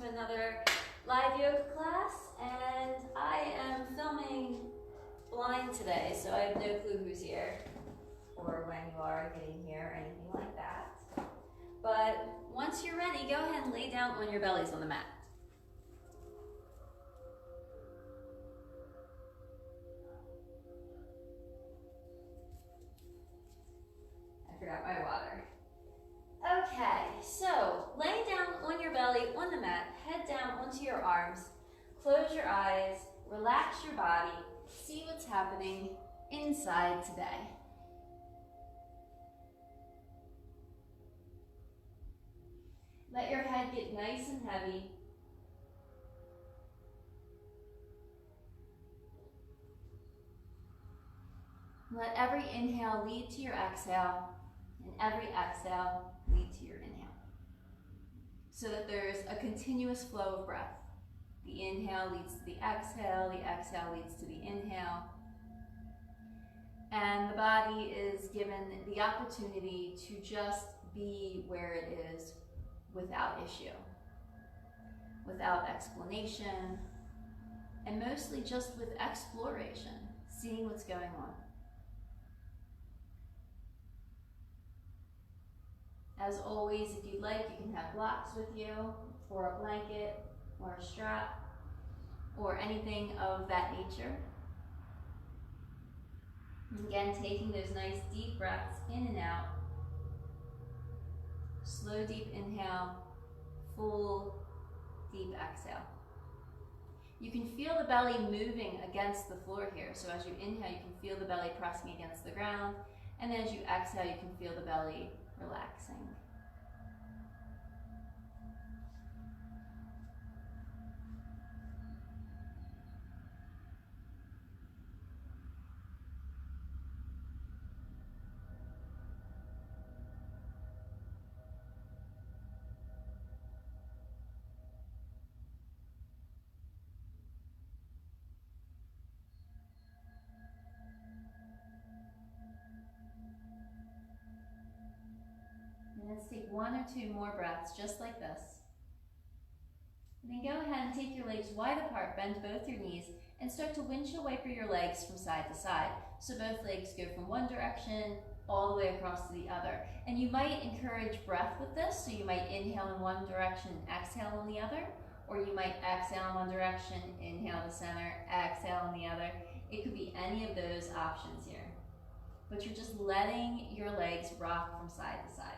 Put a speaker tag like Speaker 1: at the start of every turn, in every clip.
Speaker 1: to another live yoga class, and I am filming blind today, so I have no clue who's here or when you are getting here or anything like that. But once you're ready, go ahead and lay down on your bellies on the mat. I forgot my water. Okay, so lay down on your belly on the mat, head down onto your arms, close your eyes, relax your body, see what's happening inside today. Let your head get nice and heavy. Let every inhale lead to your exhale, and every exhale lead to your inhale. So that there's a continuous flow of breath. The inhale leads to the exhale leads to the inhale. And the body is given the opportunity to just be where it is without issue, without explanation, and mostly just with exploration, seeing what's going on. As always, if you'd like, you can have blocks with you, or a blanket, or a strap, or anything of that nature. And again, taking those nice deep breaths in and out. Slow, deep inhale, full, deep exhale. You can feel the belly moving against the floor here. So as you inhale, you can feel the belly pressing against the ground. And then as you exhale, you can feel the belly relaxing. Let's take one or two more breaths just like this. And then go ahead and take your legs wide apart, bend both your knees, and start to windshield wiper your legs from side to side. So both legs go from one direction all the way across to the other. And you might encourage breath with this, so you might inhale in one direction and exhale in the other, or you might exhale in one direction, inhale to center, exhale in the other. It could be any of those options here. But you're just letting your legs rock from side to side.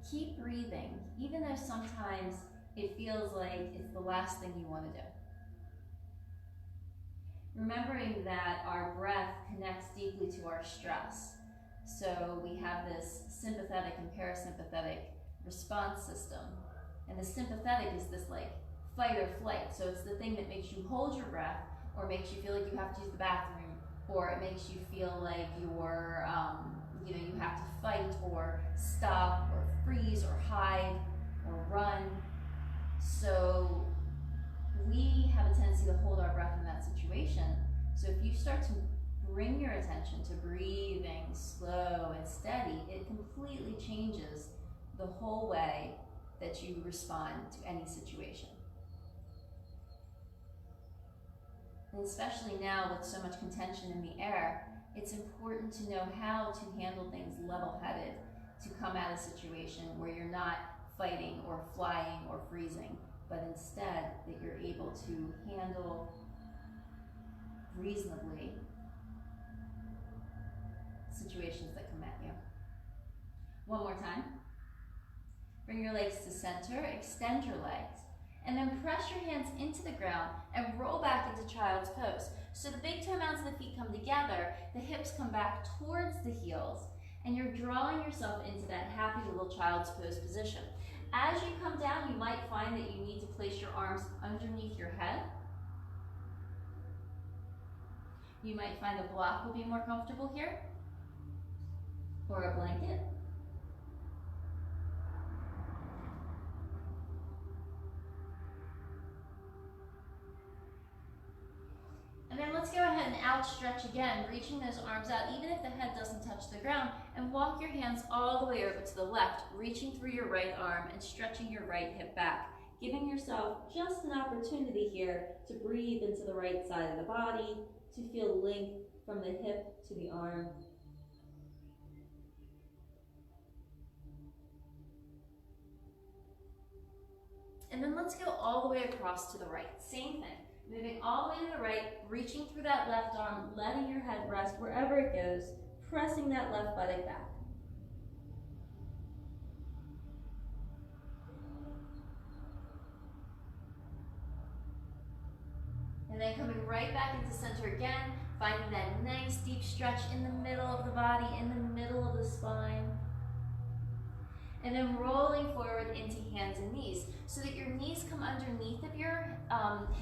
Speaker 1: Keep breathing, even though sometimes it feels like it's the last thing you want to do. Remembering that our breath connects deeply to our stress. So we have this sympathetic and parasympathetic response system. And the sympathetic is this like fight or flight. So it's the thing that makes you hold your breath, or makes you feel like you have to use the bathroom, or it makes you feel like you're, you have to fight or stop or freeze or hide or run. So we have a tendency to hold our breath in that situation. So if you start to bring your attention to breathing slow and steady, it completely changes the whole way that you respond to any situation. And especially now with so much contention in the air, it's important to know how to handle things level-headed to come at a situation where you're not fighting or flying or freezing, but instead that you're able to handle reasonably situations that come at you. One more time. Bring your legs to center, extend your legs, and then press your hands into the ground and roll back into child's pose. So the big toe mounds of the feet come together, the hips come back towards the heels, and you're drawing yourself into that happy little child's pose position. As you come down, you might find that you need to place your arms underneath your head. You might find a block will be more comfortable here, or a blanket. And then let's go ahead and outstretch again, reaching those arms out, even if the head doesn't touch the ground, and walk your hands all the way over to the left, reaching through your right arm and stretching your right hip back, giving yourself just an opportunity here to breathe into the right side of the body, to feel length from the hip to the arm. And then let's go all the way across to the right. Same thing. Moving all the way to the right, reaching through that left arm, letting your head rest wherever it goes, pressing that left buttock back. And then coming right back into center again, finding that nice deep stretch in the middle of the body, in the middle of the spine. And then rolling forward into hands and knees so that your knees come underneath of your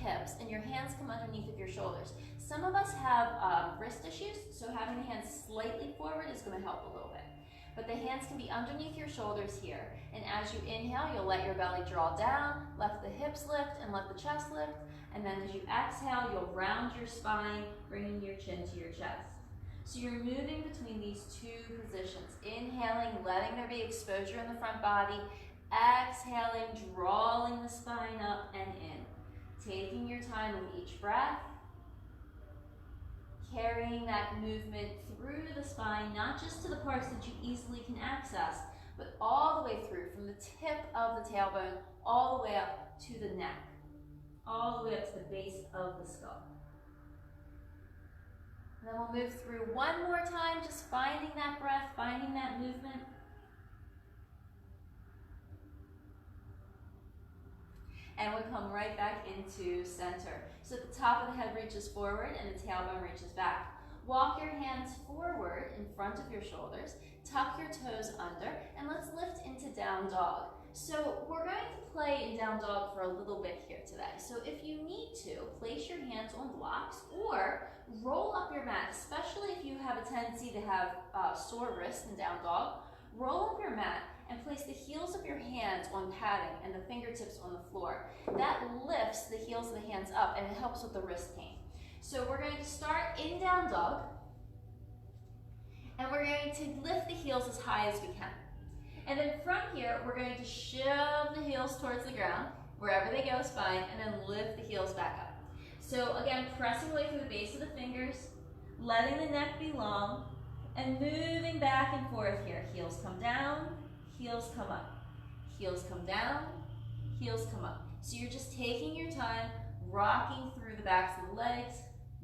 Speaker 1: hips and your hands come underneath of your shoulders. Some of us have wrist issues, so having the hands slightly forward is going to help a little bit. But the hands can be underneath your shoulders here. And as you inhale, you'll let your belly draw down, let the hips lift and let the chest lift. And then as you exhale, you'll round your spine, bringing your chin to your chest. So you're moving between these two positions. Inhaling, letting there be exposure in the front body. Exhaling, drawing the spine up and in. Taking your time with each breath. Carrying that movement through the spine, not just to the parts that you easily can access, but all the way through, from the tip of the tailbone, all the way up to the neck. All the way up to the base of the skull. And then we'll move through one more time, just finding that breath, finding that movement. And we'll come right back into center. So the top of the head reaches forward and the tailbone reaches back. Walk your hands forward in front of your shoulders, tuck your toes under, and let's lift into down dog. So we're going to play in down dog for a little bit here today. So if you need to, place your hands on blocks or roll up your mat, especially if you have a tendency to have sore wrists in down dog. Roll up your mat and place the heels of your hands on padding and the fingertips on the floor. That lifts the heels of the hands up and it helps with the wrist pain. So we're going to start in down dog and we're going to lift the heels as high as we can. And then from here, we're going to shove the heels towards the ground, wherever they go is fine, and then lift the heels back up. So again, pressing away through the base of the fingers, letting the neck be long, and moving back and forth here. Heels come down, heels come up. Heels come down, heels come up. So you're just taking your time, rocking through the backs of the legs,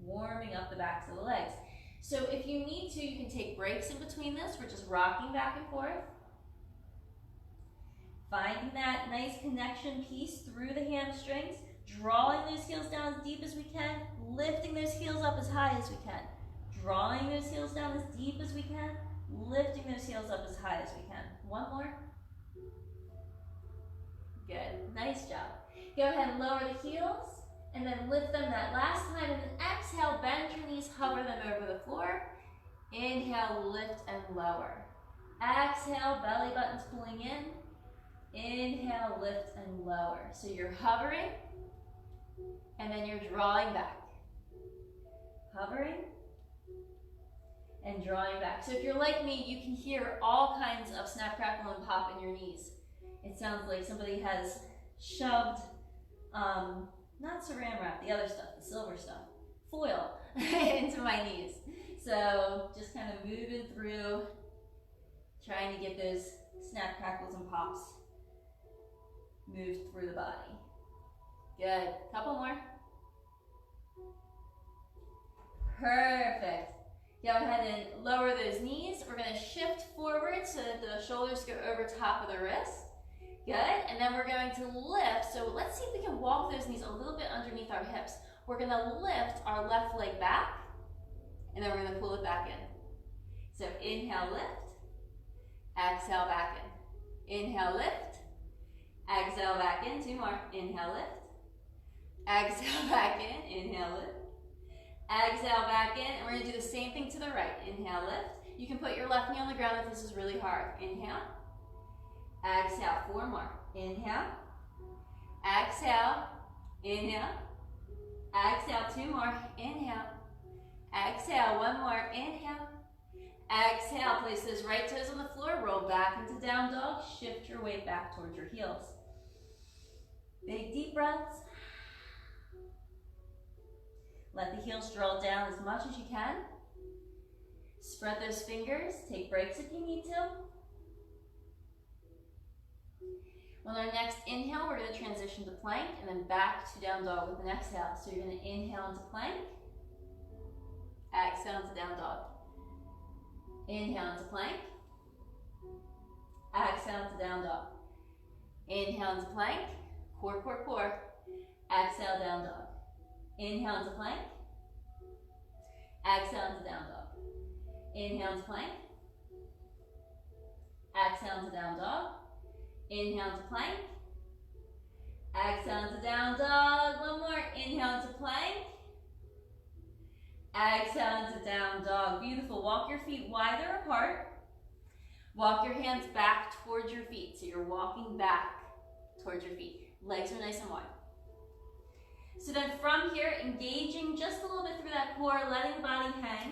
Speaker 1: warming up the backs of the legs. So if you need to, you can take breaks in between this. We're just rocking back and forth. Finding that nice connection piece through the hamstrings, drawing those heels down as deep as we can, lifting those heels up as high as we can, drawing those heels down as deep as we can, lifting those heels up as high as we can. One more. Good, nice job. Go ahead and lower the heels, and then lift them that last time, and then exhale, bend your knees, hover them over the floor. Inhale, lift and lower. Exhale, belly buttons pulling in. Inhale, lift and lower. So you're hovering, and then you're drawing back. Hovering, and drawing back. So if you're like me, you can hear all kinds of snap, crackle, and pop in your knees. It sounds like somebody has shoved, not saran wrap, the other stuff, the silver stuff, foil into my knees. So just kind of moving through, trying to get those snap, crackles, and pops moved through the body. Good. Couple more. Perfect. Go ahead and lower those knees. We're going to shift forward so that the shoulders go over top of the wrists. Good. And then we're going to lift. So let's see if we can walk those knees a little bit underneath our hips. We're going to lift our left leg back, and then we're going to pull it back in. So inhale, lift. Exhale, back in. Inhale, lift. Exhale, back in. Two more. Inhale, lift. Exhale, back in. Inhale, lift. Exhale, back in. And we're going to do the same thing to the right. Inhale, lift. You can put your left knee on the ground if this is really hard. Inhale. Exhale. Four more. Inhale. Exhale. Inhale. Exhale. Two more. Inhale. Exhale, one more, inhale. Exhale, place those right toes on the floor, roll back into down dog, shift your weight back towards your heels. Big deep breaths. Let the heels draw down as much as you can. Spread those fingers, take breaks if you need to. On our next inhale, we're going to transition to plank and then back to down dog with an exhale. So you're going to inhale into plank, exhale into down dog. Inhale into plank, exhale into down dog. Inhale into plank, core, core, core. Exhale, down dog. Inhale into plank, exhale into down dog. Inhale into plank, exhale into down dog. Inhale into plank, exhale into down dog. One more, inhale into plank, exhale into down dog. Beautiful. Walk your feet wider apart. Walk your hands back towards your feet. So you're walking back towards your feet. Legs are nice and wide. So then from here, engaging just a little bit through that core, letting the body hang.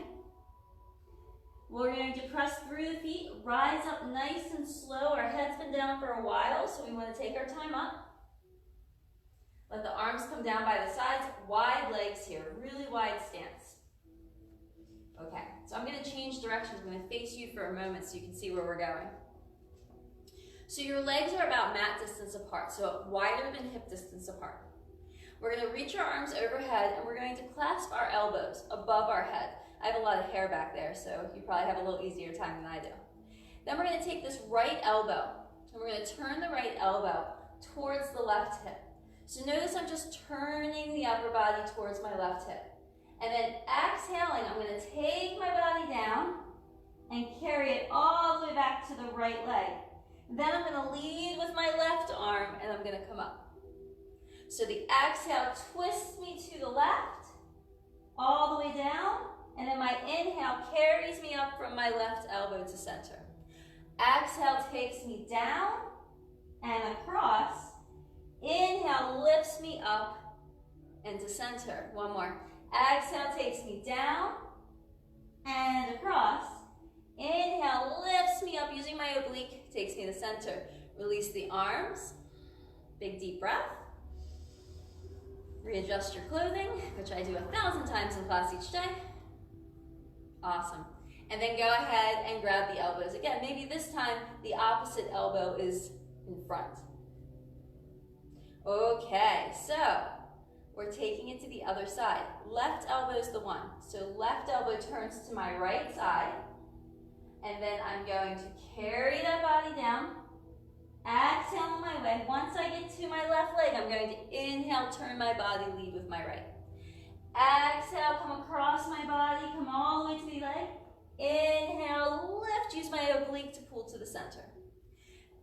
Speaker 1: We're going to press through the feet, rise up nice and slow. Our head's been down for a while, so we want to take our time up. Let the arms come down by the sides, wide legs here, really wide stance. Okay, so I'm going to change directions. I'm going to face you for a moment so you can see where we're going. So your legs are about mat distance apart, so wider than hip distance apart. We're going to reach our arms overhead and we're going to clasp our elbows above our head. I have a lot of hair back there, so you probably have a little easier time than I do. Then we're going to take this right elbow and we're going to turn the right elbow towards the left hip. So notice I'm just turning the upper body towards my left hip. And then exhaling, I'm going to take my body down and carry it all the way back to the right leg. Then I'm going to lead with my left arm and I'm going to come up. So the exhale twists me to the left, all the way down, and then my inhale carries me up from my left elbow to center. Exhale takes me down and across. Inhale lifts me up and to center. One more. Exhale takes me down and across. Inhale lifts me up using my oblique, takes me to center. Release the arms. Big deep breath. Readjust your clothing, which I do 1,000 times in class each day. Awesome. And then go ahead and grab the elbows. Again, maybe this time the opposite elbow is in front. Okay, so we're taking it to the other side. Left elbow is the one. So left elbow turns to my right side. And then I'm going to carry that body down. Exhale on my way. Once I get to my left leg, I'm going to inhale, turn my body, lead with my right. Exhale, come across my body, come all the way to the leg. Inhale, lift, use my oblique to pull to the center.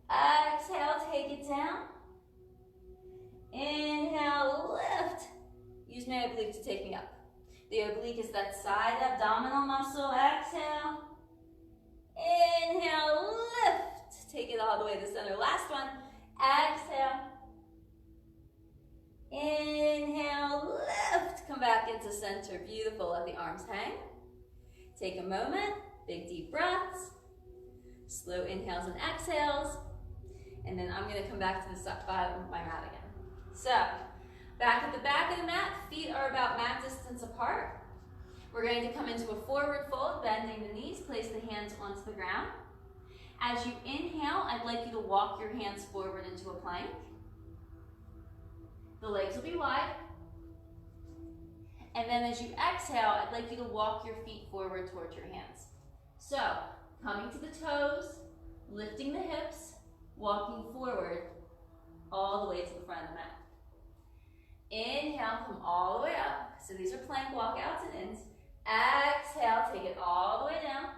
Speaker 1: Exhale, take it down. Inhale, lift. Use my oblique to take me up. The oblique is that side abdominal muscle. Exhale. Inhale, lift. Take it all the way to the center. Last one. Exhale. Inhale, lift. Come back into center. Beautiful. Let the arms hang. Take a moment. Big deep breaths. Slow inhales and exhales. And then I'm going to come back to the bottom of my mat again. So, back at the back of the mat, feet are about mat distance apart. We're going to come into a forward fold, bending the knees, place the hands onto the ground. As you inhale, I'd like you to walk your hands forward into a plank. The legs will be wide. And then as you exhale, I'd like you to walk your feet forward towards your hands. So, coming to the toes, lifting the hips, walking forward, all the way to the front of the mat. Inhale, come all the way up. So these are plank walkouts and ins. Exhale, take it all the way down.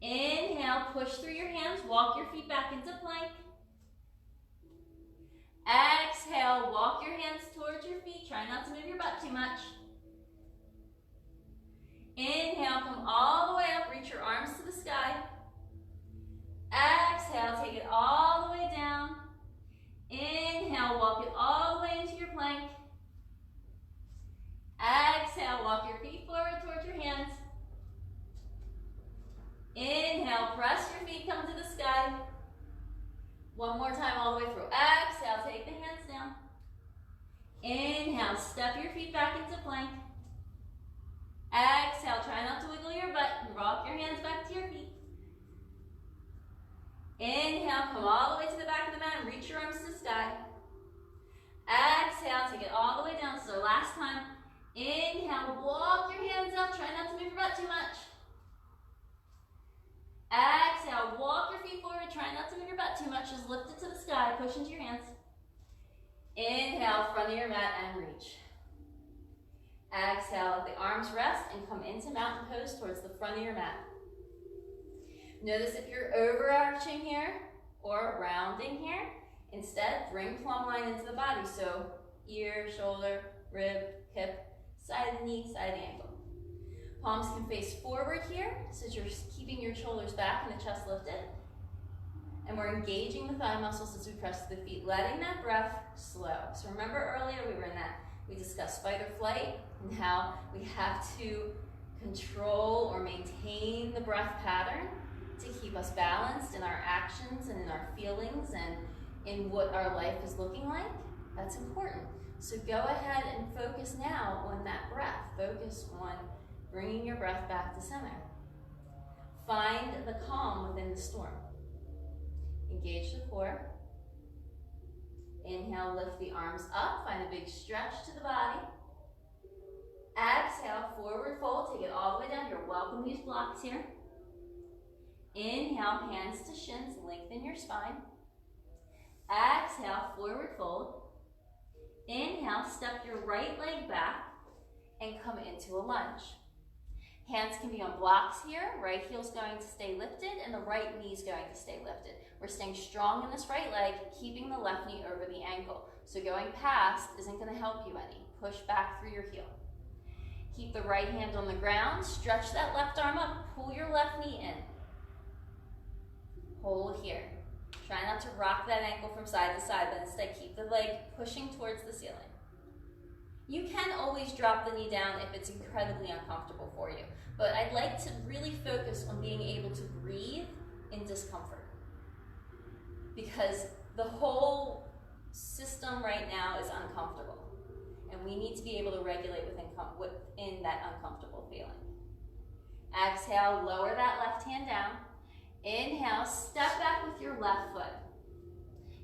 Speaker 1: Inhale, push through your hands, walk your feet back into plank. Exhale, walk your hands towards your feet. Try not to move your butt too much. Inhale, come all the way up, reach your arms to the sky. Exhale, take it all the way down. Inhale, walk it all the way into your plank. Exhale, walk your feet forward towards your hands. Inhale, press your feet, come to the sky. One more time all the way through. Exhale, take the hands down. Inhale, step your feet back into plank. Exhale, try not to wiggle your butt. Rock your hands back to your feet. Inhale, come all the way to the back of the mat and reach your arms to the sky. Exhale, take it all the way down. So last time. Inhale, walk your hands up. Try not to move your butt too much. Exhale, walk your feet forward. Try not to move your butt too much. Just lift it to the sky. Push into your hands. Inhale, front of your mat and reach. Exhale, let the arms rest and come into mountain pose towards the front of your mat. Notice if you're overarching here or rounding here. Instead, bring plumb line into the body. So ear, shoulder, rib, hip, side of the knee, side of the ankle. Palms can face forward here, so you're keeping your shoulders back and the chest lifted. And we're engaging the thigh muscles as we press the feet, letting that breath slow. So remember earlier we discussed fight or flight and how we have to control or maintain the breath pattern to keep us balanced in our actions and in our feelings and in what our life is looking like. That's important. So go ahead and focus now on that breath. Focus on bringing your breath back to center. Find the calm within the storm. Engage the core. Inhale, lift the arms up. Find a big stretch to the body. Exhale, forward fold. Take it all the way down. You're welcome to use blocks here. Inhale, hands to shins. Lengthen your spine. Exhale, forward fold. Inhale, step your right leg back and come into a lunge. Hands can be on blocks here. Right heel's going to stay lifted and the right knee's going to stay lifted. We're staying strong in this right leg, keeping the left knee over the ankle. So going past isn't going to help you any. Push back through your heel. Keep the right hand on the ground. Stretch that left arm up. Pull your left knee in. Hold here. Try not to rock that ankle from side to side, but instead keep the leg pushing towards the ceiling. You can always drop the knee down if it's incredibly uncomfortable for you, but I'd like to really focus on being able to breathe in discomfort, because the whole system right now is uncomfortable, and we need to be able to regulate within that uncomfortable feeling. Exhale, lower that left hand down. Inhale, step back with your left foot.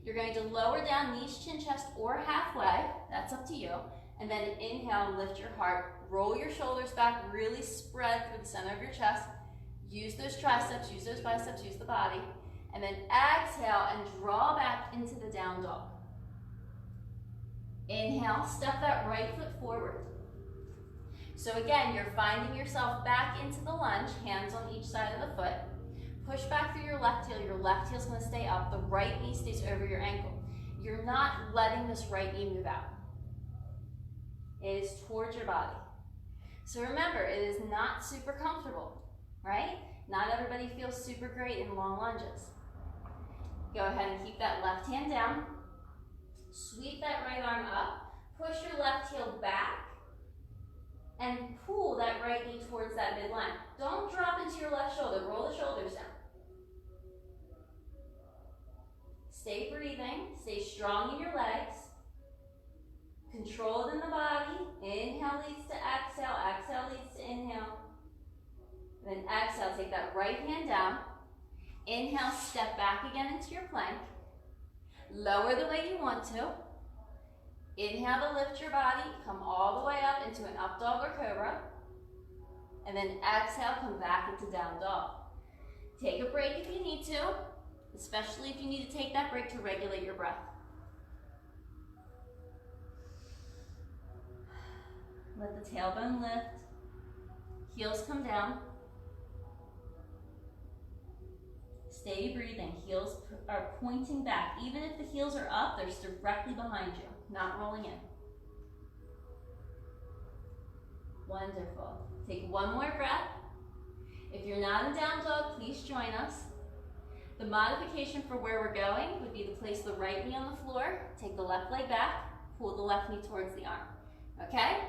Speaker 1: You're going to lower down knees, chin, chest, or halfway. That's up to you. And then inhale, lift your heart. Roll your shoulders back, really spread through the center of your chest. Use those triceps, use those biceps, use the body. And then exhale and draw back into the down dog. Inhale, step that right foot forward. So again, you're finding yourself back into the lunge, hands on each side of the foot. Push back through your left heel. Your left heel's going to stay up. The right knee stays over your ankle. You're not letting this right knee move out. It is towards your body. So remember, it is not super comfortable, right? Not everybody feels super great in long lunges. Go ahead and keep that left hand down. Sweep that right arm up. Push your left heel back. And pull that right knee towards that midline. Don't drop into your left shoulder. Roll the shoulders down. Stay breathing. Stay strong in your legs. Controlled in the body. Inhale leads to exhale. Exhale leads to inhale. And then exhale, take that right hand down. Inhale, step back again into your plank. Lower the way you want to. Inhale to lift your body. Come all the way up into an up dog or cobra. And then exhale, come back into down dog. Take a break if you need to, especially if you need to take that break to regulate your breath. Let the tailbone lift. Heels come down. Stay breathing. Heels are pointing back. Even if the heels are up, they're directly behind you, not rolling in. Wonderful. Take one more breath. If you're not in down dog, please join us. The modification for where we're going would be to place the right knee on the floor, take the left leg back, pull the left knee towards the arm. Okay?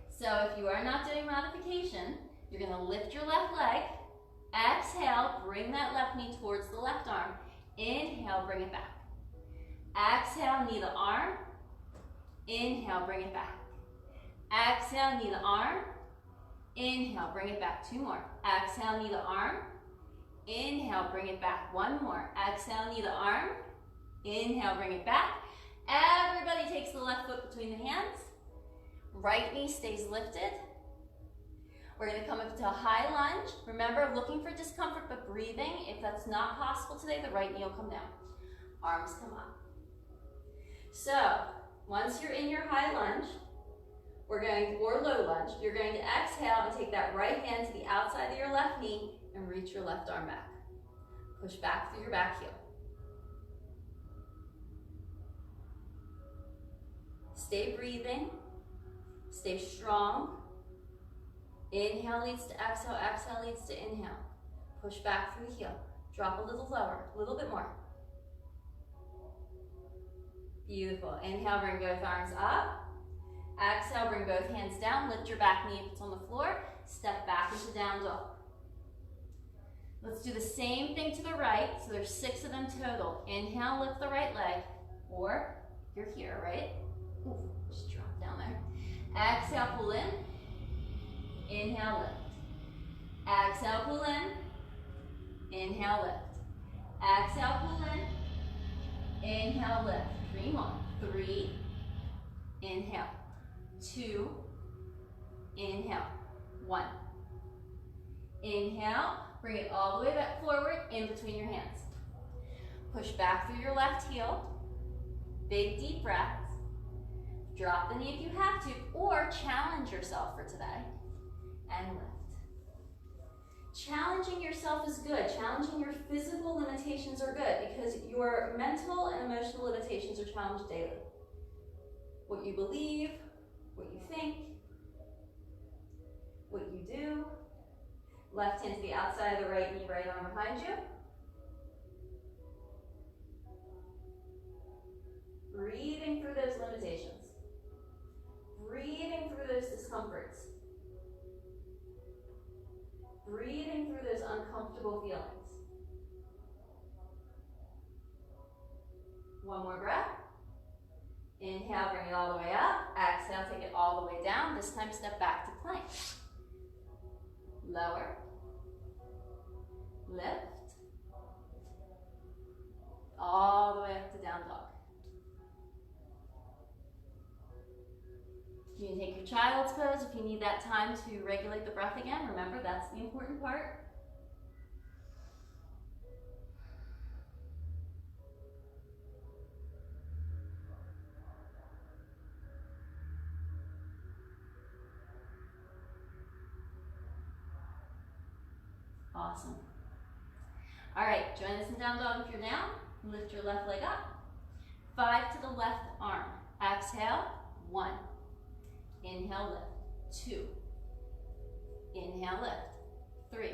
Speaker 1: So if you are not doing modification, You're gonna lift your left leg. Exhale, bring that left knee towards the left arm. Inhale, bring it back. Exhale, knee the arm. Inhale, bring it back. Exhale, knee the arm. Inhale, bring it back. 2 more. Exhale, knee the arm. Inhale, bring it back. 1 more. Exhale, knee the arm. Inhale, bring it back. Everybody takes the left foot between the hands. Right knee stays lifted. We're going to come up to a high lunge. Remember, looking for discomfort, but breathing. If that's not possible today, the right knee will come down. Arms come up. So, once you're in your high lunge, or low lunge, you're going to exhale and take that right hand to the outside of your left knee and reach your left arm back. Push back through your back heel. Stay breathing. Stay strong. Inhale leads to exhale, exhale leads to inhale. Push back through the heel. Drop a little lower, a little bit more. Beautiful. Inhale, bring both arms up. Exhale, bring both hands down. Lift your back knee if it's on the floor. Step back into down dog. Let's do the same thing to the right. So there's 6 of them total. Inhale, lift the right leg. Or you're here, right? Ooh, just drop down there. Exhale, pull in. Inhale, lift. Exhale, pull in. Inhale, lift. Exhale, pull in. Inhale, lift. 3 more. 3. Inhale. 2. Inhale. 1. Inhale. Bring it all the way back forward in between your hands. Push back through your left heel. Big deep breaths. Drop the knee if you have to, or challenge yourself for today and lift. Challenging yourself is good. Challenging your physical limitations are good because your mental and emotional limitations are challenged daily. What you believe, what you think, what you do. Left hand to the outside of the right knee, right arm behind you. Breathing through those limitations. Breathing through those discomforts. Breathing through those uncomfortable feelings. 1 more breath. Inhale, bring it all the way up. Exhale, take it all the way down. This time, step back to plank. Lower. Lift. All the way up to down dog. You can take your child's pose if you need that time to regulate the breath again. Remember, that's the important part. Awesome. All right, join us in down dog if you're down. Lift your left leg up. 5 to the left arm. Exhale, 1. Inhale, lift. 2. Inhale, lift. 3.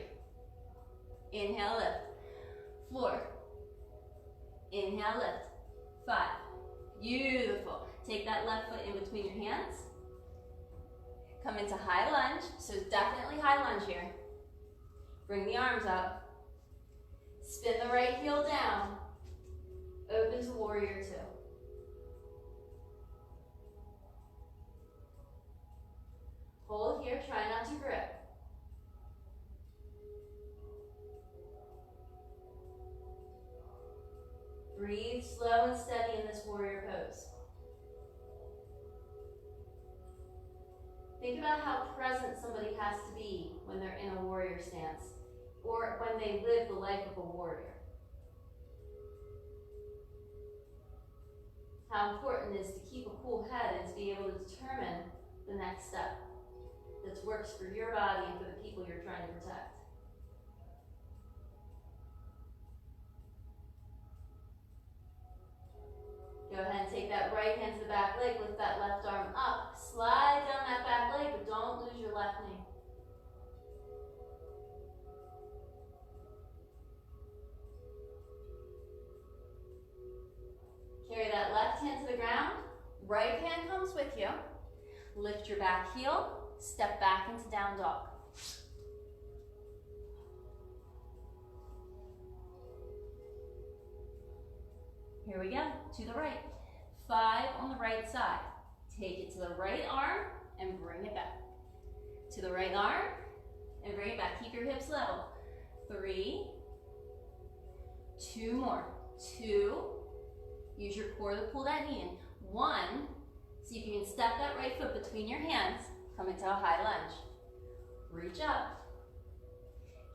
Speaker 1: Inhale, lift. 4. Inhale, lift. 5. Beautiful. Take that left foot in between your hands. Come into high lunge. So definitely high lunge here. Bring the arms up. Spin the right heel down. Open to warrior 2. Hold here, try not to grip. Breathe slow and steady in this warrior pose. Think about how present somebody has to be when they're in a warrior stance or when they live the life of a warrior. How important it is to keep a cool head and to be able to determine the next step that works for your body and for the people you're trying to protect. Go ahead and take that right hand to the back leg, lift that left arm up, slide down that back leg, but don't lose your left knee. Carry that left hand to the ground, right hand comes with you. Lift your back heel, step back into down dog. Here we go, to the right. 5 on the right side. Take it to the right arm and bring it back. To the right arm and bring it back. Keep your hips level. 3, 2 more. 2, use your core to pull that knee in. 1, see if you can step that right foot between your hands, come into a high lunge. Reach up.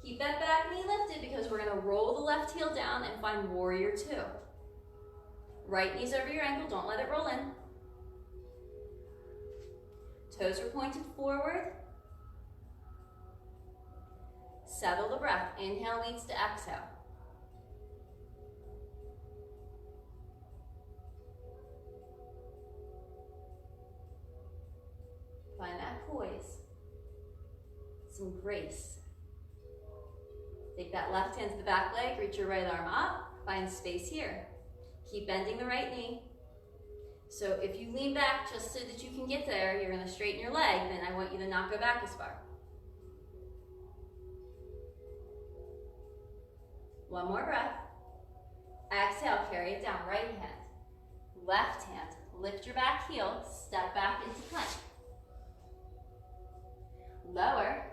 Speaker 1: Keep that back knee lifted because we're gonna roll the left heel down and find warrior 2. Right knee's over your ankle, don't let it roll in. Toes are pointed forward. Settle the breath. Inhale leads to exhale. Find that poise. Some grace. Take that left hand to the back leg, reach your right arm up, find space here. Keep bending the right knee. So if you lean back just so that you can get there, you're gonna straighten your leg, then I want you to not go back as far. One more breath. Exhale, carry it down, right hand. Left hand, lift your back heel, step back into plank. Lower,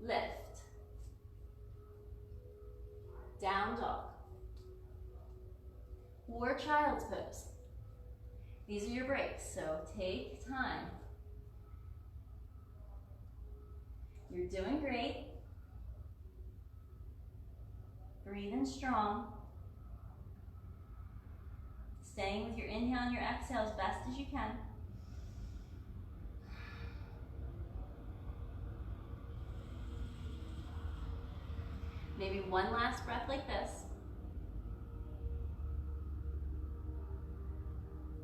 Speaker 1: lift, down dog, or child's pose. These are your breaks, so take time. You're doing great. Breathe in strong. Staying with your inhale and your exhale as best as you can. Maybe one last breath like this.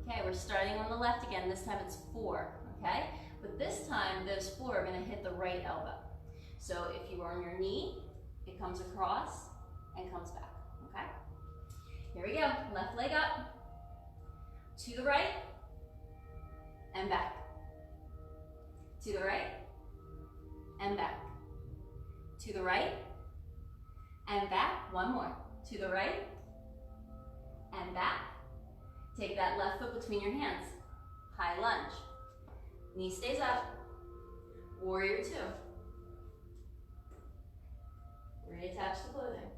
Speaker 1: Okay, we're starting on the left again. This time it's 4, okay? But this time, those 4 are gonna hit the right elbow. So if you are on your knee, it comes across and comes back, okay? Here we go, left leg up, to the right, and back. To the right, and back. To the right, and back. One more. To the right, and back. Take that left foot between your hands. High lunge. Knee stays up. Warrior 2. Reattach the clothing.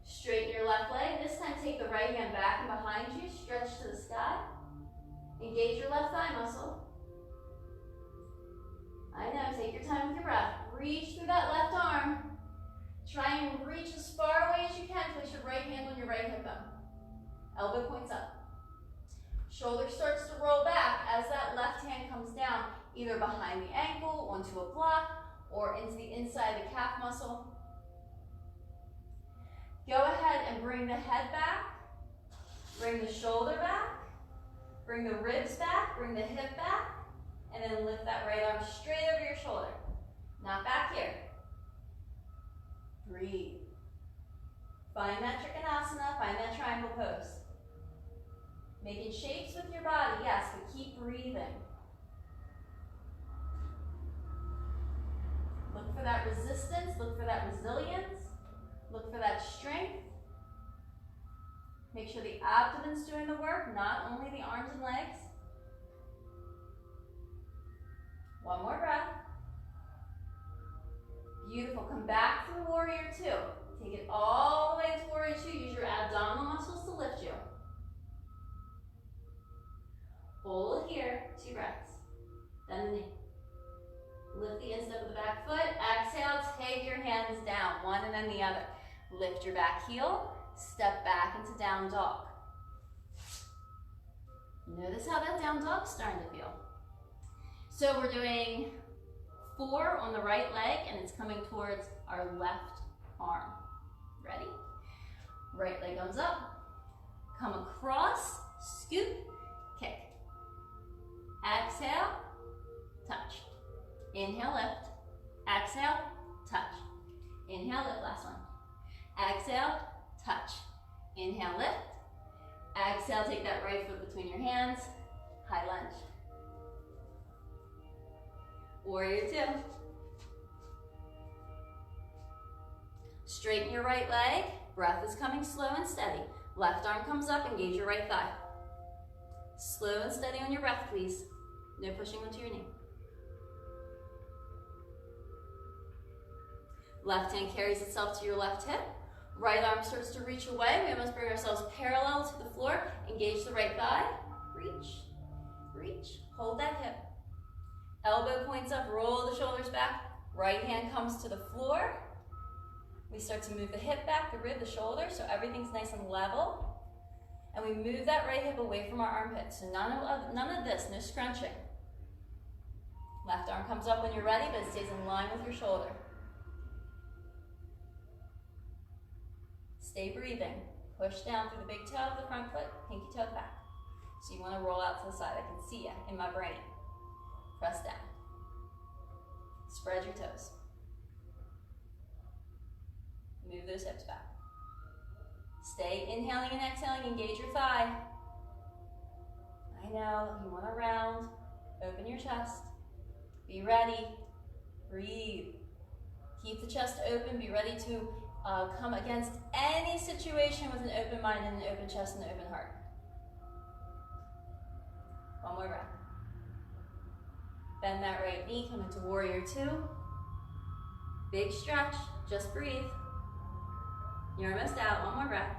Speaker 1: Straighten your left leg. This time take the right hand back and behind you. Stretch to the sky. Engage your left thigh muscle. I know, take your time with your breath. Reach through that left arm. Try and reach as far away as you can. Place your right hand on your right hip bone. Elbow points up. Shoulder starts to roll back as that left hand comes down, either behind the ankle, onto a block, or into the inside of the calf muscle. Go ahead and bring the head back, bring the shoulder back, bring the ribs back, bring the hip back, and then lift that right arm straight over your shoulder. Not back here. Breathe. Find that Trikonasana, find that triangle pose. Making shapes with your body, yes, but keep breathing. Look for that resistance, look for that resilience, look for that strength. Make sure the abdomen's doing the work, not only the arms and legs. One more breath. Beautiful, come back through warrior 2. Take it all the way to warrior 2. Use your abdominal muscles to lift you. Hold here, 2 breaths. Bend the knee. Lift the instep of the back foot. Exhale, take your hands down, one and then the other. Lift your back heel, step back into down dog. Notice how that down dog's starting to feel. So we're doing 4 on the right leg, and it's coming towards our left arm. Ready? Right leg comes up. Come across, scoop, kick. Exhale, touch. Inhale, lift. Exhale, touch. Inhale, lift, last one. Exhale, touch. Inhale, lift. Exhale, take that right foot between your hands. High lunge. Warrior 2. Straighten your right leg. Breath is coming slow and steady. Left arm comes up, engage your right thigh. Slow and steady on your breath, please. No pushing onto your knee. Left hand carries itself to your left hip. Right arm starts to reach away. We must bring ourselves parallel to the floor. Engage the right thigh. Reach, reach. Hold that hip. Elbow points up, roll the shoulders back. Right hand comes to the floor. We start to move the hip back, the rib, the shoulder, so everything's nice and level. And we move that right hip away from our armpit. So none of this, no scrunching. Left arm comes up when you're ready, but it stays in line with your shoulder. Stay breathing. Push down through the big toe of the front foot, pinky toe back. So you want to roll out to the side. I can see you in my brain. Press down. Spread your toes. Move those hips back. Stay inhaling and exhaling. Engage your thigh. I know, you want to round. Open your chest. Be ready. Breathe. Keep the chest open. Be ready to come against any situation with an open mind and an open chest and an open heart. One more breath. Bend that right knee, come into warrior two. Big stretch, just breathe. You're almost out, one more breath.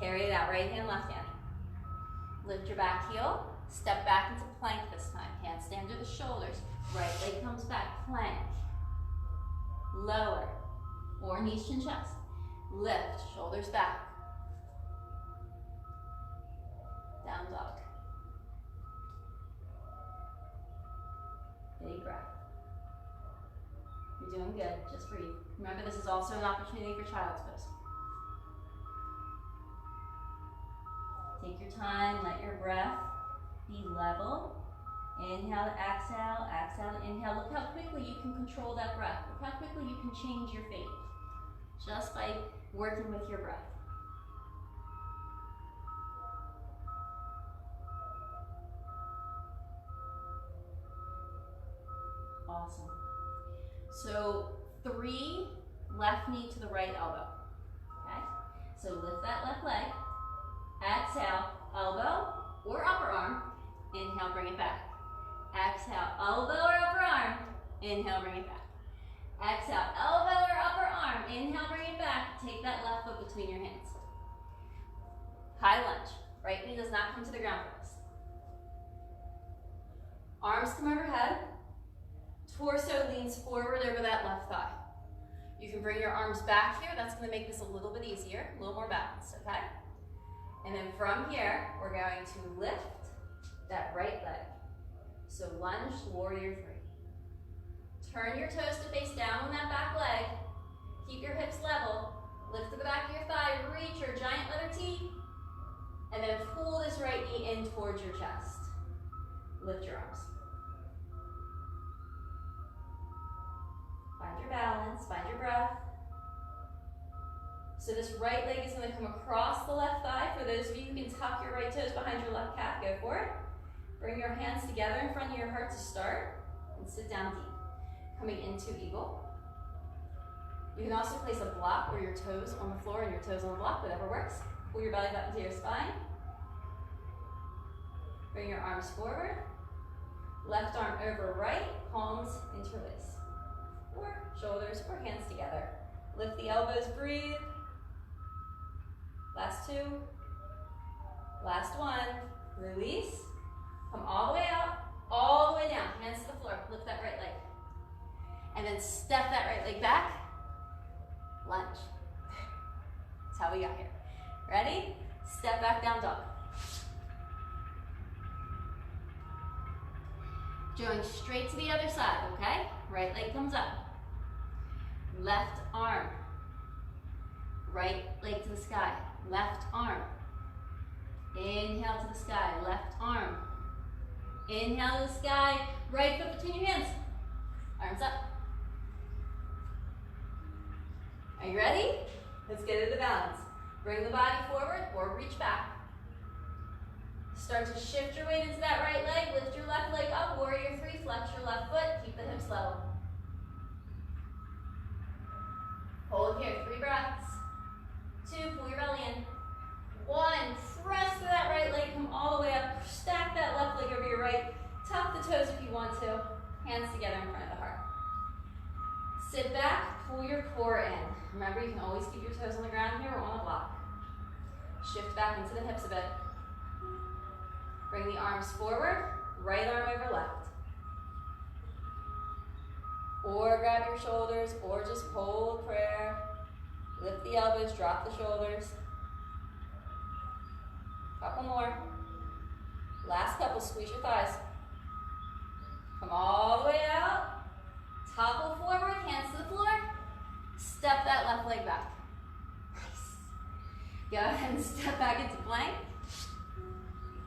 Speaker 1: Carry it out, right hand, left hand. Lift your back heel, step back into plank this time. Hands stay under the shoulders. Right leg comes back, plank. Lower, or knees, chin, chest. Lift, shoulders back. Down dog. Big breath. You're doing good, just breathe. Remember, this is also an opportunity for child's pose. Take your time, let your breath be level. Inhale to exhale, exhale to inhale. Look how quickly you can control that breath. Look how quickly you can change your fate just by working with your breath. Awesome. So 3, left knee to the right elbow. Okay? So lift that left leg. Exhale, elbow or upper arm. Inhale, bring it back. Exhale, elbow or upper arm. Inhale, bring it back. Exhale, elbow or upper arm. Inhale, bring it back. Take that left foot between your hands. High lunge. Right knee does not come to the ground for this. Arms come overhead. Torso leans forward over that left thigh. You can bring your arms back here. That's going to make this a little bit easier, a little more balanced, okay? And then from here, we're going to lift that right leg. So lunge, warrior 3. Turn your toes to face down on that back leg. Keep your hips level. Lift to the back of your thigh, reach your giant letter T. And then pull this right knee in towards your chest. Lift your arms. Find your balance, find your breath. So this right leg is going to come across the left thigh. For those of you who can tuck your right toes behind your left calf, go for it. Bring your hands together in front of your heart to start and sit down deep. Coming into eagle. You can also place a block or your toes on the floor and your toes on the block, whatever works. Pull your belly button to your spine. Bring your arms forward. Left arm over right, palms interlace. Or shoulders or hands together. Lift the elbows, breathe. Last 2. Last 1. Release. Come all the way out, all the way down. Hands to the floor. Lift that right leg. And then step that right leg back. Lunge. That's how we got here. Ready? Step back, down dog. Going straight to the other side, okay? Right leg comes up. Left arm. Right leg to the sky. Left arm. Inhale to the sky. Left arm. Inhale to the sky. Right foot between your hands. Arms up. Are you ready? Let's get into balance. Bring the body forward or reach back. Start to shift your weight into that right leg. Lift your left leg up. Warrior 3. Flex your left foot. Keep the hips level. Hold here, 3 breaths. 2, pull your belly in. 1, press through that right leg, come all the way up. Stack that left leg over your right. Tuck the toes if you want to. Hands together in front of the heart. Sit back, pull your core in. Remember, you can always keep your toes on the ground here or on a block. Shift back into the hips a bit. Bring the arms forward, right arm over left. Or grab your shoulders, or just hold prayer. Lift the elbows, drop the shoulders. Couple more. Last couple, squeeze your thighs. Come all the way out. Topple forward, hands to the floor. Step that left leg back. Nice. Go ahead and step back into plank.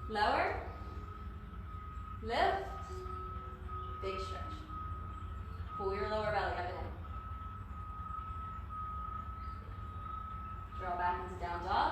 Speaker 1: Lower. Lift. Big stretch. Pull your lower belly up and in. Draw back into down dog.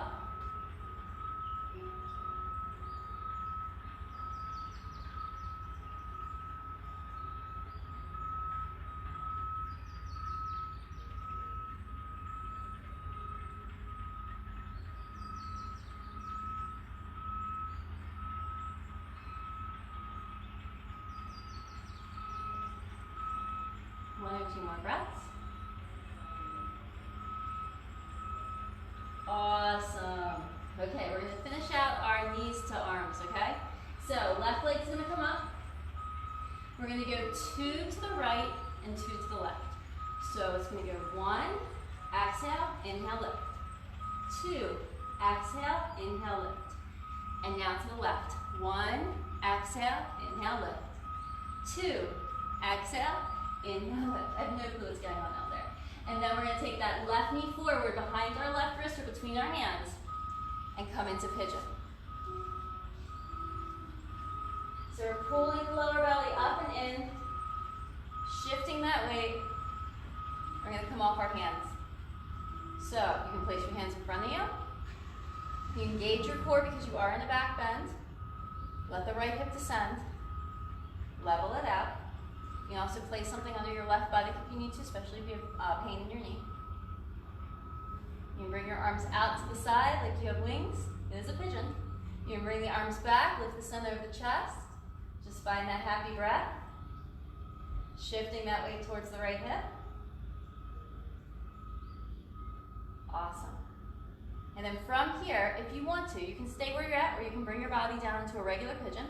Speaker 1: One or two more breaths. Awesome. Okay, we're going to finish out our knees to arms, okay? So left leg's going to come up. We're going to go 2 to the right and 2 to the left. So it's going to go 1, exhale, inhale, lift. 2, exhale, inhale, lift. And now to the left. 1, exhale, inhale, lift. 2, exhale, inhale, lift. I have no clue what's going on out there. And then we're going to take that left knee forward behind our left wrist or between our hands and come into pigeon. So we're pulling the lower belly up and in, shifting that weight. We're going to come off our hands. So you can place your hands in front of you. You engage your core because you are in a back bend. Let the right hip descend. Level it out. You can also place something under your left buttock if you need to, especially if you have pain in your knee. You can bring your arms out to the side like you have wings. It is a pigeon. You can bring the arms back, lift the center of the chest. Just find that happy breath. Shifting that weight towards the right hip. Awesome. And then from here, if you want to, you can stay where you're at, or you can bring your body down into a regular pigeon,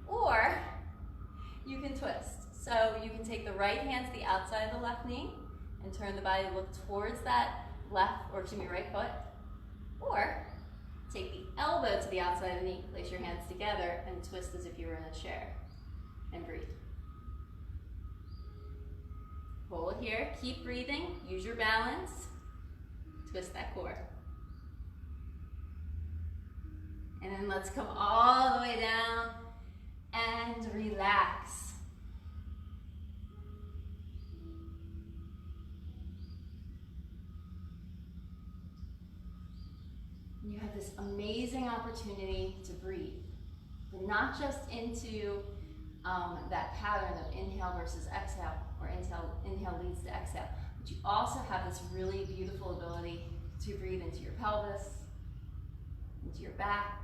Speaker 1: or you can twist. So you can take the right hand to the outside of the left knee and turn the body to look towards that right foot. Or take the elbow to the outside of the knee, place your hands together and twist as if you were in a chair. And breathe. Hold here, keep breathing, use your balance, twist that core. And then let's come all the way down and relax. You have this amazing opportunity to breathe, but not just into that pattern of inhale versus exhale, or inhale leads to exhale, but you also have this really beautiful ability to breathe into your pelvis, into your back,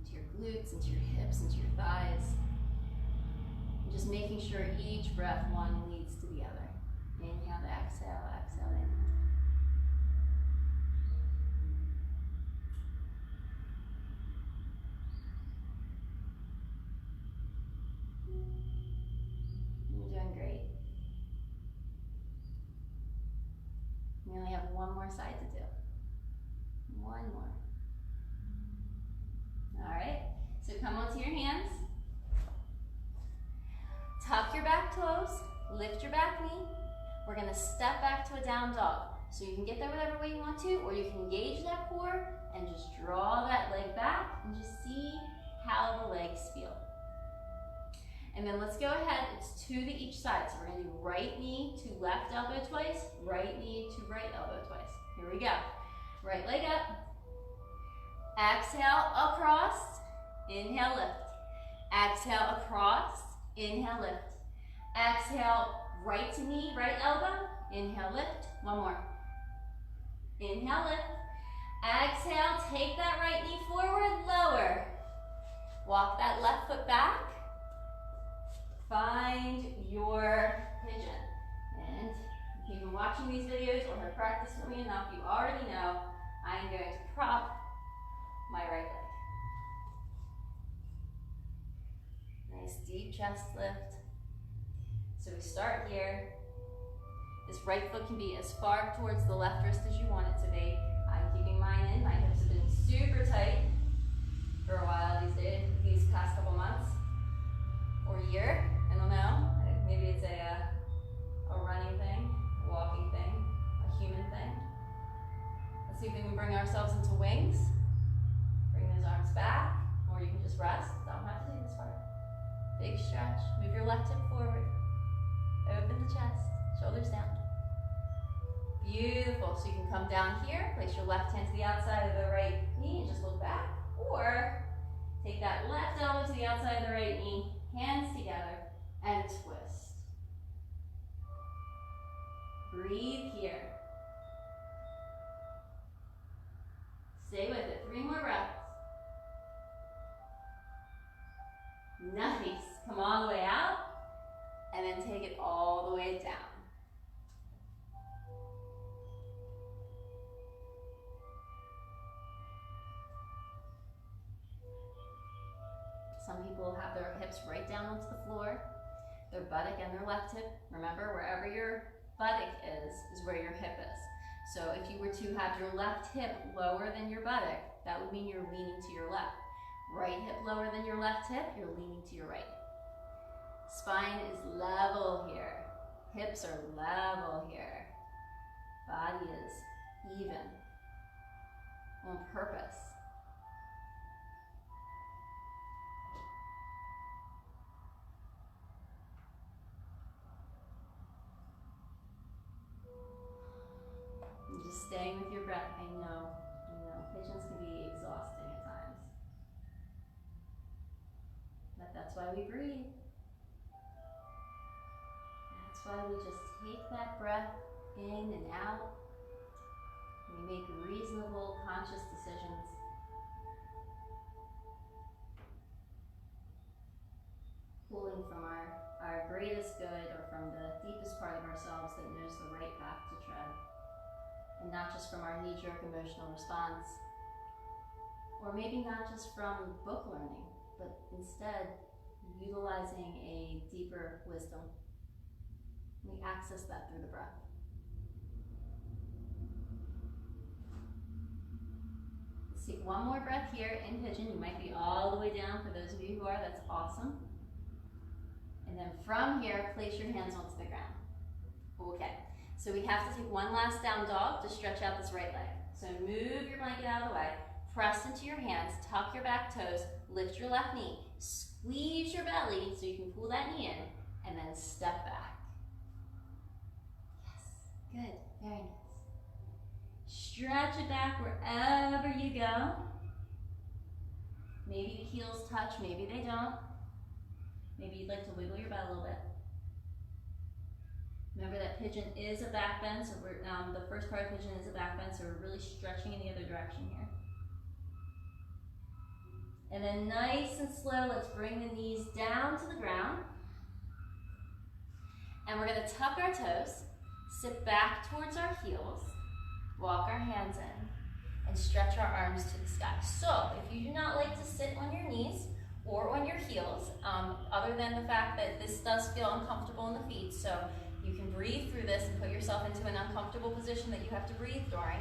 Speaker 1: into your glutes, into your hips, into your thighs, and just making sure each breath one leads to the other. Inhale to exhale, exhale to inhale. Doing great. We only have one more side to do. One more. All right, so come onto your hands. Tuck your back toes, lift your back knee. We're gonna step back to a down dog. So you can get there whatever way you want to, or you can engage that core and just draw that leg back and just see how the legs feel. And then let's go ahead, it's 2 to each side. So we're gonna do right knee to left elbow twice, right knee to right elbow twice. Here we go. Right leg up. Exhale, across, inhale, lift. Exhale, across, inhale, lift. Exhale, right knee, right elbow. Inhale, lift. One more. Inhale, lift. Exhale, take that right knee forward, lower. Walk that left foot back. Find your pigeon. And if you've been watching these videos or have practiced with me enough, you already know I am going to prop my right leg. Nice deep chest lift. So we start here. This right foot can be as far towards the left wrist as you want it to be. I'm keeping mine in. My hips have been super tight for a while these days, these past couple months or year. I don't know. Maybe it's a running thing, a walking thing, a human thing. Let's see if we can bring ourselves into wings. Bring those arms back, or you can just rest. Don't have to do this part. Big stretch. Move your left hip forward. Open the chest. Shoulders down. Beautiful. So you can come down here, place your left hand to the outside of the right knee and just look back. Or take that left elbow to the outside of the right knee, hands together, and twist. Breathe here. Stay with it. 3 more breaths. Nice. Come all the way out, and then take it all the way down. Some people have their hips right down onto the floor, their buttock and their left hip. Remember, wherever your buttock is where your hip is. So if you were to have your left hip lower than your buttock, that would mean you're leaning to your left. Right hip lower than your left hip, you're leaning to your right. Spine is level here. Hips are level here. Body is even. On purpose. And just staying with your breath. I know. Pigeons can be exhausting at times. But that's why we breathe. That's why we just take that breath in and out. We make reasonable, conscious decisions. Pulling from our greatest good, or from the deepest part of ourselves that knows the right path to tread. And not just from our knee-jerk emotional response, or maybe not just from book learning, but instead utilizing a deeper wisdom. We access that through the breath. Let's take one more breath here in pigeon. You might be all the way down. For those of you who are, that's awesome. And then from here, place your hands onto the ground. Okay, so we have to take one last down dog to stretch out this right leg. So move your blanket out of the way, press into your hands, tuck your back toes, lift your left knee, squeeze your belly so you can pull that knee in, and then step back. Yes, good, very nice. Stretch it back wherever you go. Maybe the heels touch, maybe they don't. Maybe you'd like to wiggle your butt a little bit. Remember that pigeon is a back bend, so the first part of pigeon is a back bend, so we're really stretching in the other direction here. And then nice and slow, let's bring the knees down to the ground. And we're going to tuck our toes, sit back towards our heels, walk our hands in, and stretch our arms to the sky. So if you do not like to sit on your knees or on your heels, other than the fact that this does feel uncomfortable in the feet, so you can breathe through this and put yourself into an uncomfortable position that you have to breathe during.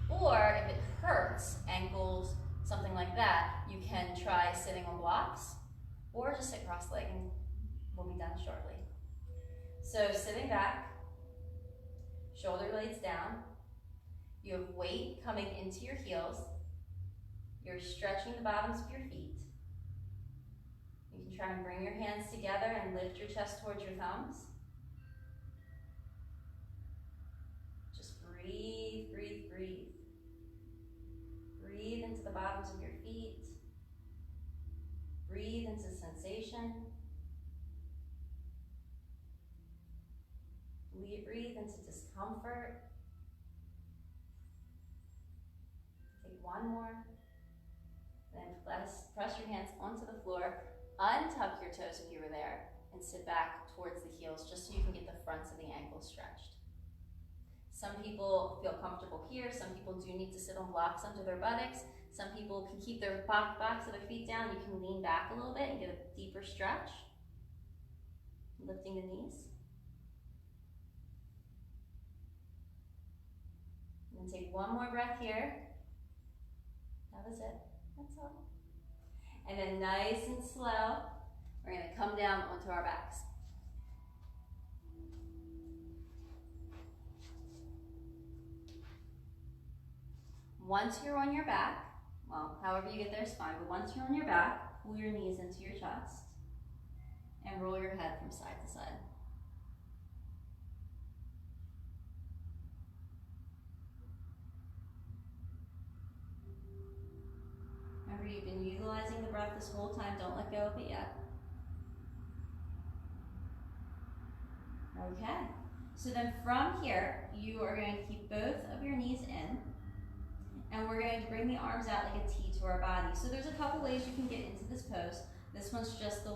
Speaker 1: Or if it hurts, ankles, something like that, you can try sitting on blocks or just sit cross-legged, and we'll be done shortly. So sitting back, shoulder blades down, you have weight coming into your heels, you're stretching the bottoms of your feet. You can try and bring your hands together and lift your chest towards your thumbs. Just breathe, breathe, breathe. Breathe into the bottoms of your feet. Breathe into sensation. discomfort. Take one more. Then press your hands onto the floor. Untuck your toes if you were there, and sit back towards the heels just so you can get the fronts of the ankles stretched. Some people feel comfortable here. Some people do need to sit on blocks under their buttocks. Some people can keep their backs of their feet down. You can lean back a little bit and get a deeper stretch. Lifting the knees. And then take one more breath here. That was it. That's all. And then nice and slow, we're going to come down onto our backs. Once you're on your back, well, however you get there is fine, but once you're on your back, pull your knees into your chest and roll your head from side to side. Remember, you've been utilizing the breath this whole time. Don't let go of it yet. Okay. So then from here, you are going to keep both of your knees in, and we're going to bring the arms out like a T to our body. So there's a couple ways you can get into this pose. This one's just the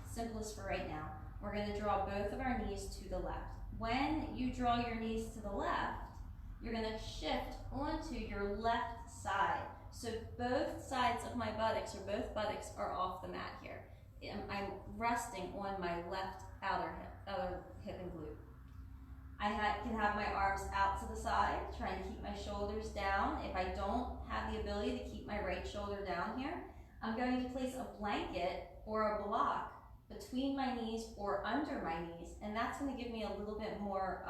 Speaker 1: simplest for right now. We're going to draw both of our knees to the left. When you draw your knees to the left, you're going to shift onto your left side. So both sides of my buttocks, or both buttocks, are off the mat here. I'm resting on my left outer hip and glute. I can have my arms out to the side, trying to keep my shoulders down. If I don't have the ability to keep my right shoulder down here, I'm going to place a blanket or a block between my knees or under my knees, and that's going to give me a little bit more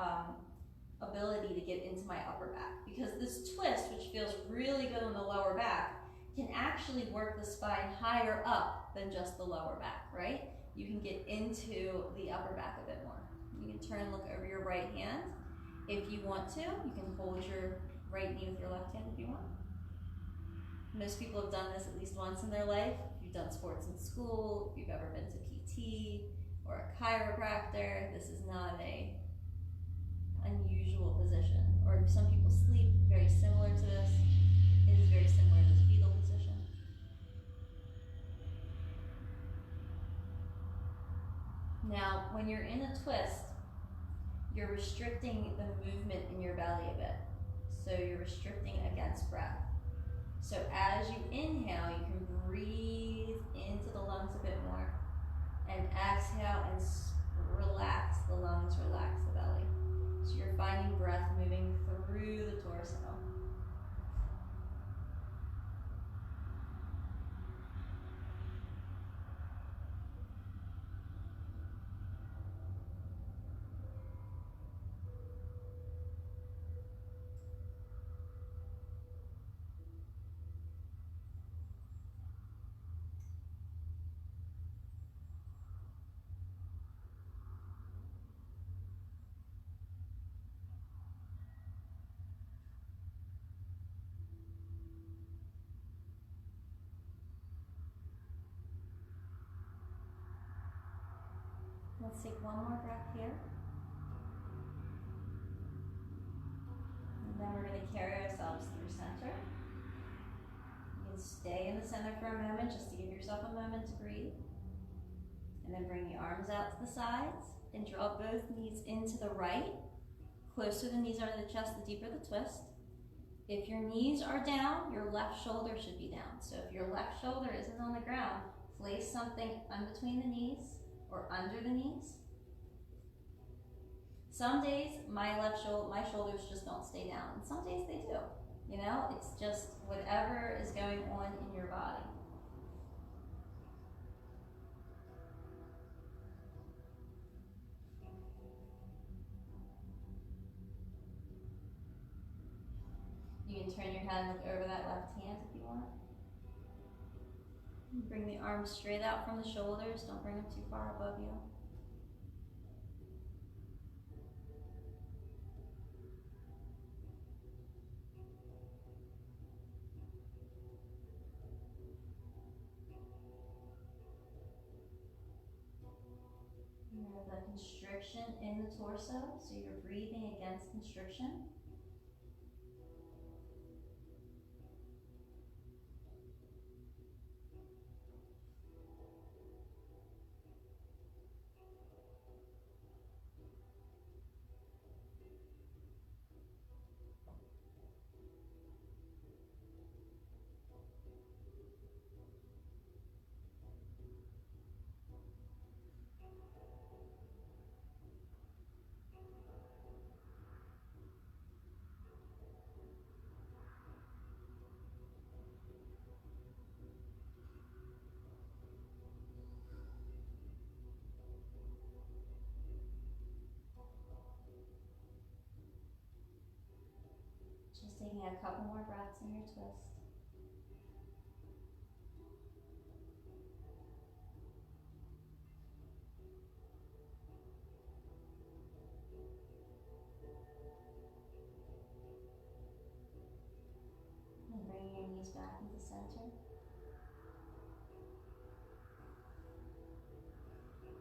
Speaker 1: ability to get into my upper back, because this twist, which feels really good on the lower back, can actually work the spine higher up than just the lower back, right? You can get into the upper back a bit more. You can turn and look over your right hand. If you want to, you can hold your right knee with your left hand if you want. Most people have done this at least once in their life. If you've done sports in school, if you've ever been to PT or a chiropractor, this is not a unusual position. Or if some people sleep, very similar to this. It is very similar to this fetal position. Now, when you're in a twist, you're restricting the movement in your belly a bit. So you're restricting against breath. So as you inhale, you can breathe into the lungs a bit more. And exhale and relax the lungs, relax the belly. So you're finding breath moving through the torso. Let's take one more breath here. And then we're going to carry ourselves through center. You can stay in the center for a moment just to give yourself a moment to breathe. And then bring the arms out to the sides and draw both knees into the right. Closer the knees are to the chest, the deeper the twist. If your knees are down, your left shoulder should be down. So if your left shoulder isn't on the ground, place something in between the knees or under the knees. Some days my shoulders just don't stay down, and some days they do. You know, it's just whatever is going on in your body. You can turn your head and look over that left hand if you want. Bring the arms straight out from the shoulders. Don't bring them too far above you. Remember the constriction constriction in the torso, so you're breathing against constriction. Just taking a couple more breaths in your twist. And bringing your knees back into center.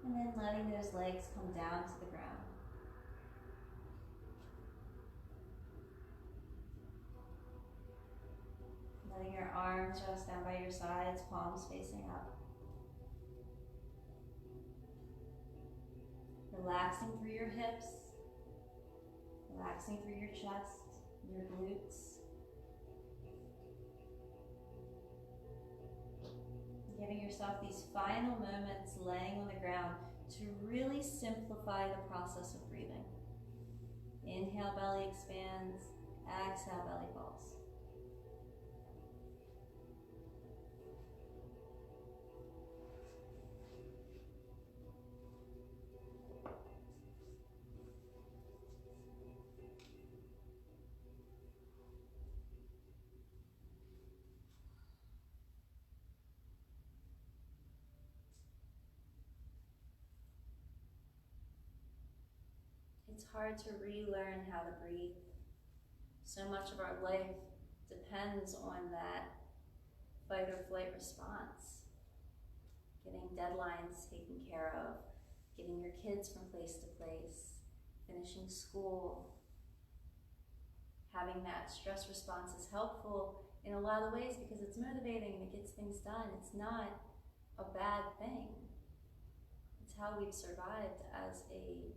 Speaker 1: And then letting those legs come down to the ground. Letting your arms rest down by your sides, palms facing up. Relaxing through your hips, relaxing through your chest, your glutes. Giving yourself these final moments laying on the ground to really simplify the process of breathing. Inhale, belly expands. Exhale, belly falls. It's hard to relearn how to breathe. So much of our life depends on that fight or flight response. Getting deadlines taken care of, getting your kids from place to place, finishing school. Having that stress response is helpful in a lot of ways because it's motivating and it gets things done. It's not a bad thing. It's how we've survived as a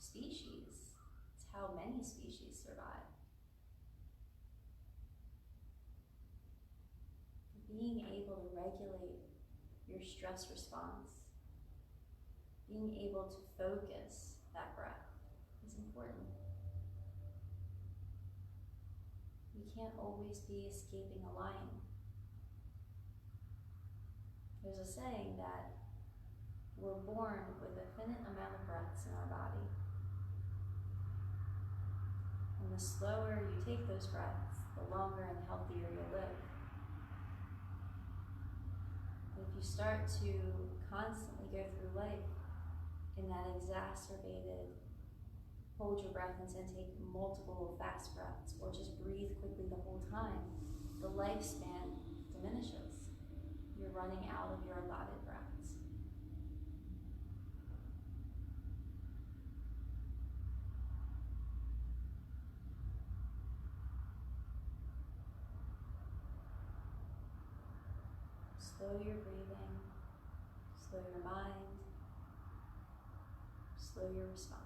Speaker 1: species. It's how many species survive. Being able to regulate your stress response, being able to focus that breath is important. We can't always be escaping a lion. There's a saying that we're born with a finite amount of breaths in our body. And the slower you take those breaths, the longer and healthier you'll live. But if you start to constantly go through life in that exacerbated, hold your breath and then take multiple fast breaths, or just breathe quickly the whole time, the lifespan diminishes. You're running out of your allotted breaths. Slow your breathing, slow your mind, slow your response.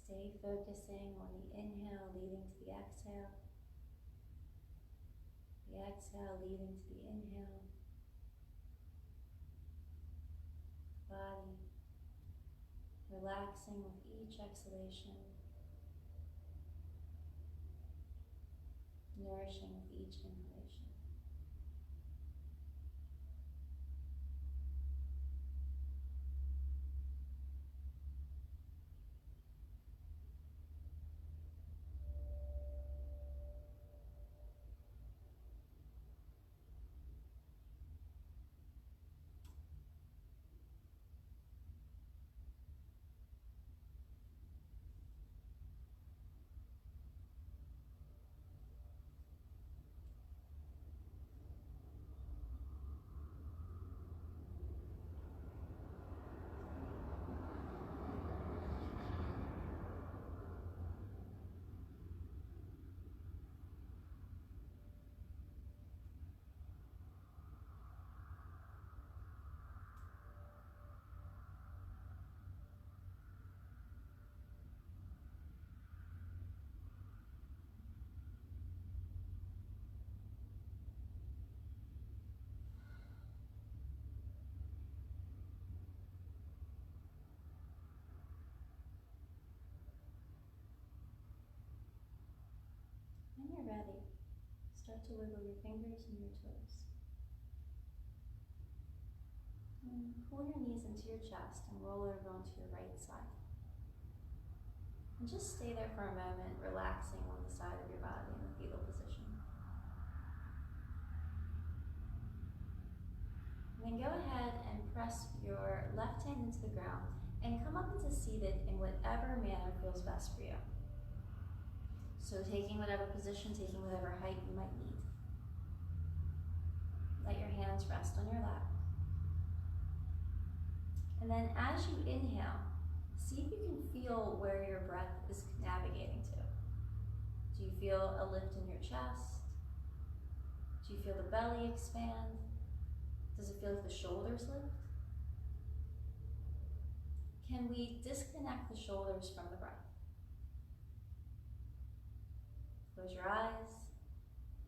Speaker 1: Stay focusing on the inhale leading to the exhale leading to the inhale. Body, relaxing with each exhalation, nourishing with each inhalation. When you're ready, start to wiggle your fingers and your toes. And pull your knees into your chest and roll over onto your right side. And just stay there for a moment, relaxing on the side of your body in the fetal position. And then go ahead and press your left hand into the ground and come up into seated in whatever manner feels best for you. So taking whatever position, taking whatever height you might need. Let your hands rest on your lap. And then as you inhale, see if you can feel where your breath is navigating to. Do you feel a lift in your chest? Do you feel the belly expand? Does it feel like the shoulders lift? Can we disconnect the shoulders from the breath? Close your eyes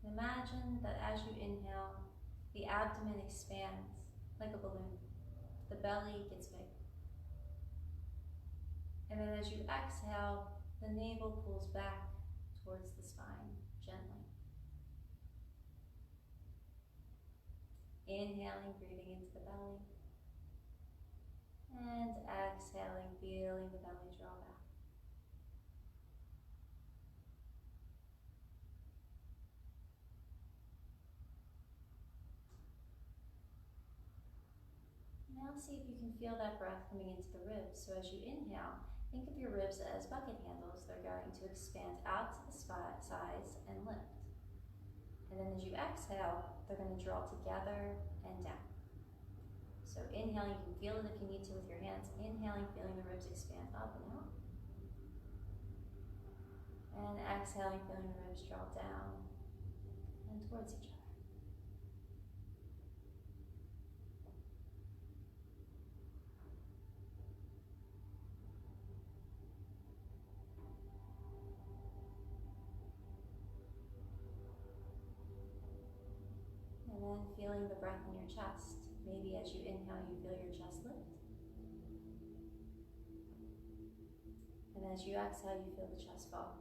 Speaker 1: and imagine that as you inhale, the abdomen expands like a balloon. The belly gets big. And then as you exhale, the navel pulls back towards the spine gently. Inhaling, breathing into the belly. And exhaling, feeling the belly draw back. Now see if you can feel that breath coming into the ribs. So as you inhale, think of your ribs as bucket handles. They're going to expand out to the sides and lift. And then as you exhale, they're going to draw together and down. So inhaling, you can feel it if you need to with your hands. Inhaling, feeling the ribs expand up and out. And exhaling, feeling the ribs draw down and towards each other. And then feeling the breath in your chest. Maybe as you inhale, you feel your chest lift. And as you exhale, you feel the chest fall.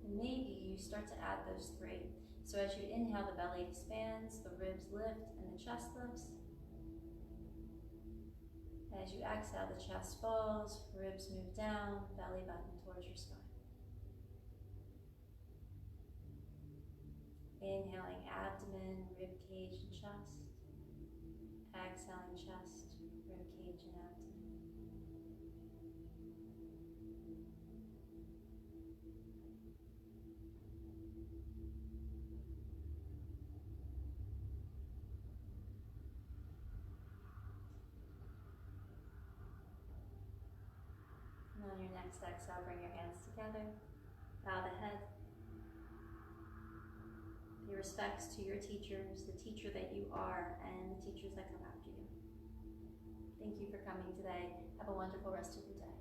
Speaker 1: And maybe you start to add those three. So as you inhale, the belly expands, the ribs lift, and the chest lifts. And as you exhale, the chest falls, ribs move down, belly button towards your spine. Inhaling, abdomen, rib cage, and chest. Exhaling, chest, rib cage, and abdomen. On your next exhale, bring your hands together, bow the head. Pay respects to your teachers, the teacher that you are, and the teachers that come after you.
Speaker 2: Thank you for coming today. Have a wonderful rest of your day.